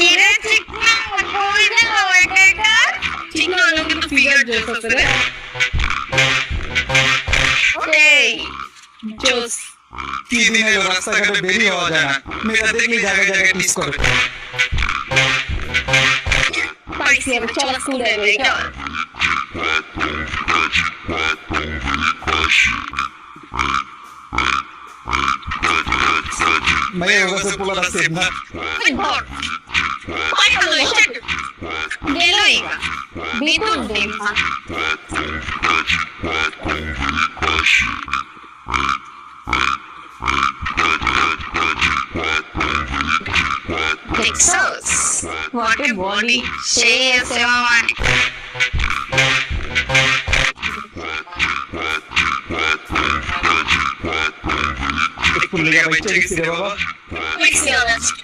এরে চিকনা কই গেল একা একা চিকনা হলো কিন্তু ফিগার ড্রেস আছে রে এই জোস কি দিন এলো রাস্তাঘাটে বেরিয়ে হওয়া যায় না মেয়েরা দেখলে জায়গায় জায়গায় টিস করে পাইছি আমি চল স্কুলে যাই চল মেয়ে ওখানে পোলাটা সেভ না ধর ওই হলো শিট গেলই বিতুল দিন Texas, what a body! Say yes, man. একটু লেগে বাইচে গেছি রে বাবা Let's be honest.